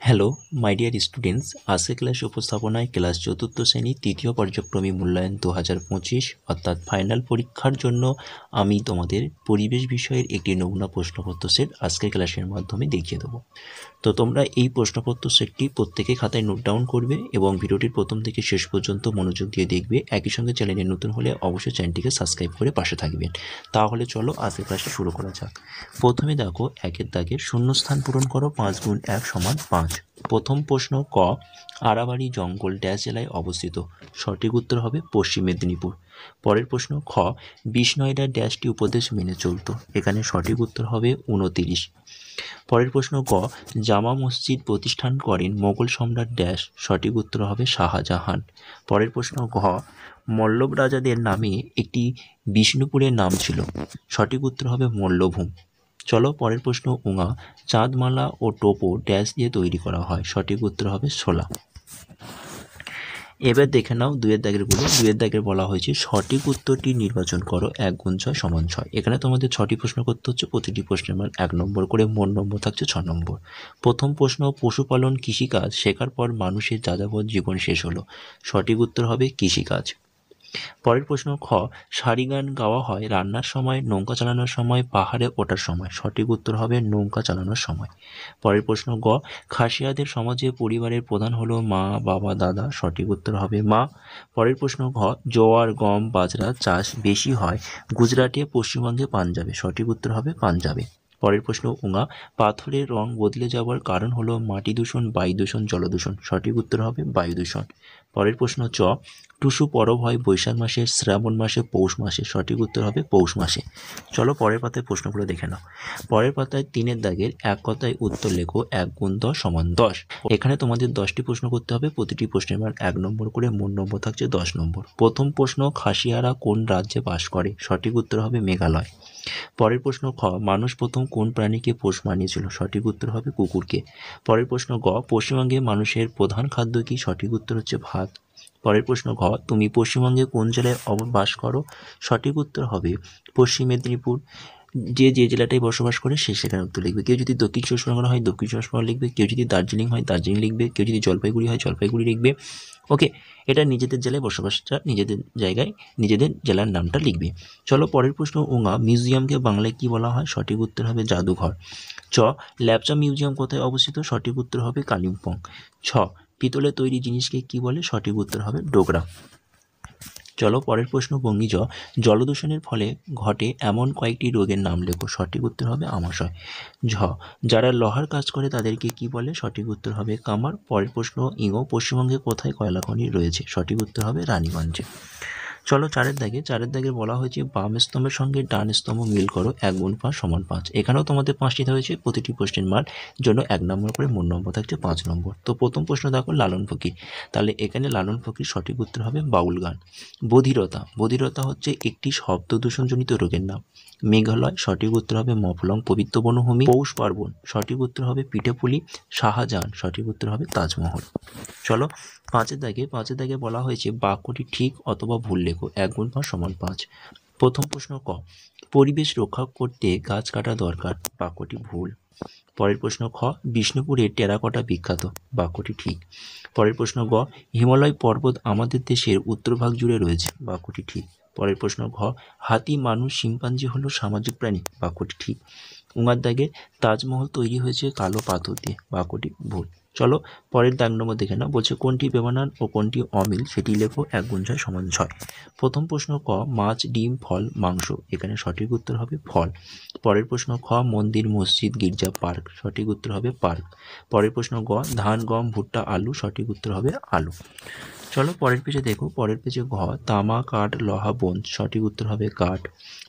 Hello my dear students, আজকে ক্লাসে উপস্থাপনায় ক্লাস চতুর্থ শ্রেণী তৃতীয় পর্যায়ক্রমী মূল্যায়ন 2025 অর্থাৎ ফাইনাল পরীক্ষার জন্য আমি তোমাদের পরিবেশ বিষয়ের একটি নমুনা প্রশ্নপত্র সেট আজকের ক্লাসের মাধ্যমে দেখিয়ে দেবো। তো তোমরা এই প্রশ্নপত্র সেটটি প্রত্যেকে খাতায় নোট ডাউন করবে এবং ভিডিওটির প্রথম থেকে শেষ পর্যন্ত মনোযোগ দিয়ে দেখবে। একই সঙ্গে চ্যানেলে নতুন হলে অবশ্যই চ্যানেলটিকে সাবস্ক্রাইব করে পাশে থাকবেন। তাহলে চলো আজকের ক্লাসটা শুরু করা যাক। প্রথমে দেখো একের দাগের শূন্যস্থান পূরণ করো 5 গুণ 1 সমান 5। প্রথম প্রশ্ন ক, আড়াবাড়ি জঙ্গল ড্যাশ জেলায় অবস্থিত? সঠিক উত্তর হবে পশ্চিম মেদিনীপুর। পরের প্রশ্ন খ, বিষ্ণয়ডা ড্যাশটি উপদেশ মেনে চলত? এখানে সঠিক উত্তর হবে 29। পরের প্রশ্ন গ, জামা মসজিদ প্রতিষ্ঠান করেন মোগল সম্রাট ড্যাশ? সঠিক উত্তর হবে শাহজাহান। পরের প্রশ্ন ঘ, মল্লব রাজাদের নামে একটি বিষ্ণুপুরের নাম ছিল? সঠিক উত্তর হবে মল্লভূম। চলো পরের প্রশ্ন উঙা, চাঁদমালা ও টোপো ড্যাশ দিয়ে তৈরি করা হয়? সঠিক উত্তর হবে শোলা। এবার দেখে নাও দুয়ের দাগেরগুলো। দুয়ের দাগের বলা হয়েছে সঠিক উত্তরটি নির্বাচন করো 1 গুণ 6 সমান 6। এখানে তোমাদের 6টি প্রশ্ন করতে হচ্ছে, প্রতিটি প্রশ্নের মান 1 নম্বর করে, মোট নম্বর থাকছে 6 নম্বর। প্রথম প্রশ্ন, পশুপালন কৃষিকাজ শেখার পর মানুষের যাযাবর জীবন শেষ হলো? সঠিক উত্তর হবে কৃষিকাজ। পরের প্রশ্ন খ, সারি গান গাওয়া হয় রান্নার সময়, নৌকা চালানোর সময়, পাহাড়ে ওঠার সময়? সঠিক উত্তর হবে নৌকা চালানোর সময়। পরের প্রশ্ন গ, খাসিয়াদের সমাজে পরিবারের প্রধান হলো মা, বাবা, দাদা? সঠিক উত্তর হবে মা। পরের প্রশ্ন ঘ, জোয়ার, গম, বাজরা চাষ বেশি হয় গুজরাটে, পশ্চিমবঙ্গে, পাঞ্জাবে? সঠিক উত্তর হবে পাঞ্জাবে। পরের প্রশ্ন উঙা, পাথরের রং বদলে যাওয়ার কারণ হলো মাটি দূষণ, বায়ু দূষণ, জলদূষণ? সঠিক উত্তর হবে বায়ু দূষণ। পরের প্রশ্ন চ, টুসু পরব হয় বৈশাখ মাসে, শ্রাবণ মাসে, পৌষ মাসে? সঠিক উত্তর হবে পৌষ মাসে। চলো পরের পাতায় প্রশ্নগুলো দেখে নাও। পরের পাতায় 3-এর দাগের এক কথায় উত্তর লেখো 1 গুণ 10 সমান 10। এখানে তোমাদের 10টি প্রশ্ন করতে হবে, প্রতিটি প্রশ্নের মান 1 নম্বর করে, মোট নম্বর থাকছে 10 নম্বর। প্রথম প্রশ্ন, খাসিয়ারা কোন রাজ্যে বাস করে? সঠিক উত্তর হবে মেঘালয়। পরের প্রশ্ন খ, মানুষ প্রথম কোন প্রাণীকে পোষ মানিয়েছিল? সঠিক উত্তর হবে কুকুরকে। পরের প্রশ্ন গ, পশ্চিমবঙ্গে মানুষের প্রধান খাদ্য কি? সঠিক উত্তর হচ্ছে ভাত। পরের প্রশ্ন ঘ, তুমি পশ্চিমবঙ্গে কোন জেলায় বাস করো? সঠিক উত্তর হবে পশ্চিম মেদিনীপুর। যে জেলাটায় বসবাস করে সে সেখানে উত্তর লিখবে। কেউ যদি দক্ষিণ চব্বিশ পরগনা হয় দক্ষিণ চব্বিশ পরগনা লিখবে, কেউ যদি দার্জিলিং হয় দার্জিলিং লিখবে, কেউ যদি জলপাইগুড়ি হয় জলপাইগুড়ি লিখবে। ওকে, এটা নিজেদের জেলায় বসবাসটা নিজেদের জায়গায় নিজেদের জেলার নামটা লিখবে। চলো পরের প্রশ্ন উঙা, মিউজিয়ামকে বাংলায় কি বলা হয়? সঠিক উত্তর হবে জাদুঘর। চ, ল্যাপচা মিউজিয়াম কোথায় অবস্থিত? সঠিক উত্তর হবে কালিম্পং। ছ, পিতলের তৈরি জিনিসকে কি বলে? সঠিক উত্তর হবে ডোকরা। চলো পরের প্রশ্ন ভঙ্গি জ, জলদূষণের ফলে ঘটে এমন কয়েকটি রোগের নাম লেখো? সঠিক উত্তর হবে আমাশয়। ঝ, যারা লোহার কাজ করে তাদেরকে কি বলে? সঠিক উত্তর হবে কামার। পরের প্রশ্ন ইঙো, পশ্চিমবঙ্গে কোথায় কয়লা খনি রয়েছে? সঠিক উত্তর হবে রানীগঞ্জে। চলো 4-এর দাগে বলা হয়েছে বাম স্তম্ভের সঙ্গে ডান স্তম্ভ মিল করো 1 গুণ 5 সমান 5। এখানেও তোমাদের 5টি হয়েছে, প্রতিটি প্রশ্নের মান জন্য 1 নম্বর করে, মোট নম্বর থাকছে 5 নম্বর। তো প্রথম প্রশ্ন দেখো লালন ফকির, তাহলে এখানে লালন ফকির সঠিক উত্তর হবে বাউল গান। বধিরতা হচ্ছে একটি শব্দ দূষণজনিত রোগের নাম। মেঘালয় সঠিক উত্তর হবে মফলং পবিত্র বনভূমি। পৌষ পার্বণ সঠিক উত্তর হবে পিঠেপুলি। শাহজাহান সঠিক উত্তর হবে তাজমহল। চলো 5-এর দাগে বলা হয়েছে বাক্যটি ঠিক অথবা ভুল লেখো 1 গুণ 5 সমান 5। প্রথম প্রশ্ন ক, পরিবেশ রক্ষা করতে গাছ কাটা দরকার? বাক্যটি ভুল। পরের প্রশ্ন খ, বিষ্ণুপুরে টেরাকোটা বিখ্যাত? বাক্যটি ঠিক। পরের প্রশ্ন গ, হিমালয় পর্বত আমাদের দেশের উত্তর ভাগ জুড়ে রয়েছে? বাক্যটি ঠিক। পরের প্রশ্ন ঘ, হাতি, মানুষ, শিম্পাঞ্জি হলো সামাজিক প্রাণী? বাক্যটি ঠিক। উঙার দাগে তাজমহল তৈরি হয়েছে কালো পাথর দিয়ে? বাক্যটি ভুল। চলো পরের দাগ নম্বর দেখে নাও। বলছে কোনটি বেমানান ও কোনটি অমিল সেটি লেখো 1 গুণ 6 সমান 6। প্রথম প্রশ্ন ক, মাছ, ডিম, ফল, মাংস? এখানে সঠিক উত্তর হবে ফল। পরের প্রশ্ন খ, মন্দির, মসজিদ, গির্জা, পার্ক? সঠিক উত্তর হবে পার্ক। পরের প্রশ্ন গ, ধান, গম, ভুট্টা, আলু? সঠিক উত্তর হবে আলু। চলো পরের পেজে দেখো। পরের পেজে ঘ, তামা, কাঠ, লোহা, বোন? সঠিক উত্তর হবে কাঠ।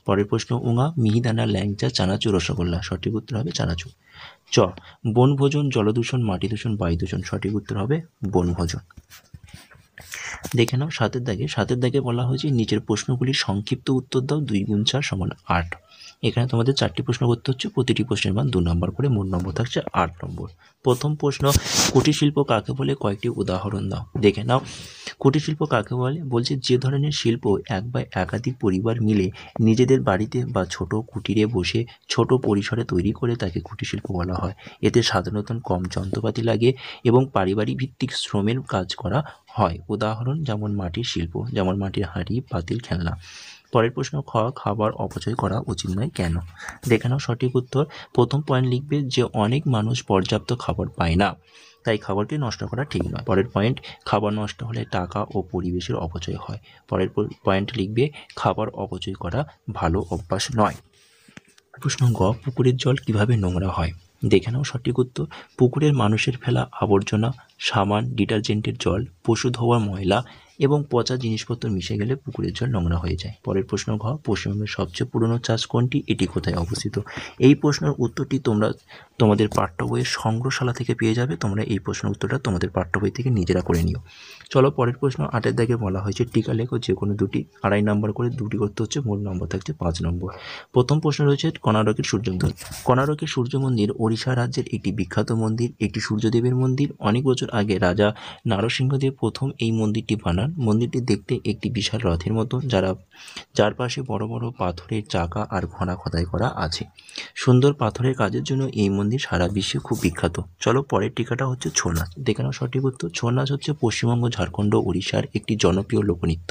পরের প্রশ্ন উঙা, মিহিদানা, ল্যাংচা, চানাচুর, রসগোল্লা? সঠিক উত্তর হবে চানাচুর। চ, বনভোজন, জলদূষণ, মাটি দূষণ, বায়ু দূষণ? সঠিক উত্তর হবে বনভোজন। দেখে নাও 7-এর দাগে বলা হয়েছে নিচের প্রশ্নগুলির সংক্ষিপ্ত উত্তর দাও 2 গুণ 4 সমান 8। এখানে তোমাদের 4টি প্রশ্ন করতে হচ্ছে, প্রতিটি প্রশ্নের মান 2 নম্বর করে, মোট নম্বর থাকছে 8 নম্বর। প্রথম প্রশ্ন, কুটির শিল্প কাকে বলে? কয়েকটি উদাহরণ দাও। দেখে নাও কুটির শিল্প কাকে বলে? বলছে যে ধরনের শিল্প এক বা একাধিক পরিবার মিলে নিজেদের বাড়িতে বা ছোট কুটিরে বসে ছোট পরিসরে তৈরি করে তাকে কুটির শিল্প বলা হয়। এতে সাধারণত কম যন্ত্রপাতি লাগে এবং পারিবারিক ভিত্তিক শ্রমের কাজ করা হয়। উদাহরণ যেমন মাটির শিল্প, যেমন মাটির হাঁড়ি, পাতিল, খেলনা। পরের প্রশ্ন খ, খাবার অপচয় করা উচিত নয় কেন? দেখে নাও সঠিক উত্তর। প্রথম পয়েন্ট লিখবে যে অনেক মানুষ পর্যাপ্ত খাবার পায় না, তাই খাবারকে নষ্ট করা ঠিক নয়। পরের পয়েন্ট, খাবার নষ্ট হলে টাকা ও পরিবেশের অপচয় হয়। পরের পয়েন্ট লিখবে খাবার অপচয় করা ভালো অভ্যাস নয়। প্রশ্ন গ, পুকুরের জল কিভাবে নোংরা হয়? দেখে নাও সঠিক উত্তর। পুকুরের মানুষের ফেলা আবর্জনা, সাবান, ডিটারজেন্টের জল, পশু ধোয়ার ময়লা এবং পচা জিনিসপত্র মিশে গেলে পুকুরের জল নোংরা হয়ে যায়। পরের প্রশ্ন ঘ, পশ্চিমবঙ্গের সবচেয়ে পুরনো চাষ কোনটি? এটি কোথায় অবস্থিত? এই প্রশ্নের উত্তরটি তোমরা তোমাদের পাঠ্য বইয়ের সংগ্রহশালা থেকে পেয়ে যাবে। তোমরা এই প্রশ্নের উত্তরটা তোমাদের পাঠ্য বই থেকে নিজেরা করে নিও। চলো পরের প্রশ্ন 8-এর দাগে বলা হয়েছে টিকা লেখো, যে কোনো দুটি 2.5 নম্বর করে, দুটি করতে হচ্ছে, মোট নম্বর থাকছে 5 নম্বর। প্রথম প্রশ্ন রয়েছে কোণারকের সূর্য মন্দির। কোণারকের সূর্য মন্দির ওড়িশা রাজ্যের একটি বিখ্যাত মন্দির, একটি সূর্যদেবের মন্দির। অনেক বছর আগে রাজা নরসিংহদেব প্রথম এই মন্দিরটি বানান। মন্দিরটি দেখতে একটি বিশাল রথের মতো, যার পাশে বড় বড় পাথরের চাকা আর ঘোড়া খোদাই করা আছে। সুন্দর পাথরের কাজের জন্য এই মন্দির সারা বিশ্বে খুব বিখ্যাত। চলো পরের টিকাটা হচ্ছে ছৌ নাচ। দেখে নাও সঠিক উত্তর। ছৌ নাচ হচ্ছে পশ্চিমবঙ্গ, ঝাড়খণ্ড, ওড়িশার একটি জনপ্রিয় লোকনৃত্য।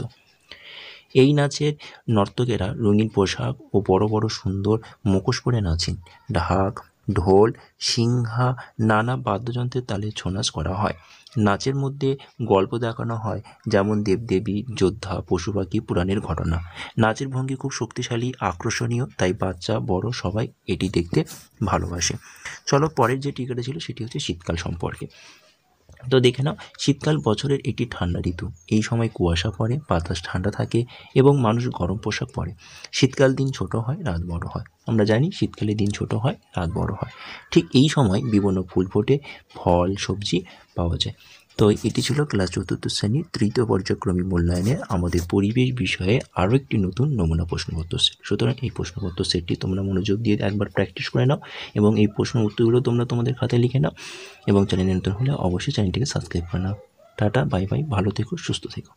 এই নাচের নর্তকেরা রঙিন পোশাক ও বড় বড় সুন্দর মুখোশ পরে নাচেন। ঢাক, ঢোল, সিংহা, নানা বাদ্যযন্ত্রের তালে ছৌ নাচ করা হয়। নাচের মধ্যে গল্প দেখানো হয়, যেমন দেবদেবী, যোদ্ধা, পশু পাখি, পুরাণের ঘটনা। নাচের ভঙ্গি খুব শক্তিশালী, আকর্ষণীয়, তাই বাচ্চা বড় সবাই এটি দেখতে ভালোবাসে। চলো পরের যে টিকাটা ছিল সেটি হচ্ছে শীতকাল সম্পর্কে। তো দেখে নাও, শীতকাল বছরের একটি ঠান্ডা ঋতু। এই সময় কুয়াশা পড়ে, বাতাস ঠান্ডা থাকে এবং মানুষ গরম পোশাক পরে। শীতকাল দিন ছোট হয়, রাত বড় হয়। আমরা জানি শীতকালে দিন ছোট হয়, রাত বড় হয়। ঠিক এই সময় বিভিন্ন ফুল ফোটে, ফল, সবজি পাওয়া যায়। তো এটি ছিল ক্লাস 4th শ্রেণীর 3য় পর্যায়ক্রমিক মূল্যায়নের আমাদের পরিবেশ বিষয়ে আরও একটি নতুন নমুনা প্রশ্নপত্র সেট। সুতরাং এই প্রশ্নপত্র সেটটি তোমরা মনোযোগ দিয়ে একবার প্র্যাকটিস করে নাও এবং এই প্রশ্ন উত্তরগুলো তোমরা তোমাদের খাতায় লিখে নাও এবং চ্যানেলে নতুন হলে অবশ্যই চ্যানেলটিকে সাবস্ক্রাইব করে নাও। টাটা, বাই বাই, ভালো থেকো, সুস্থ থেকো।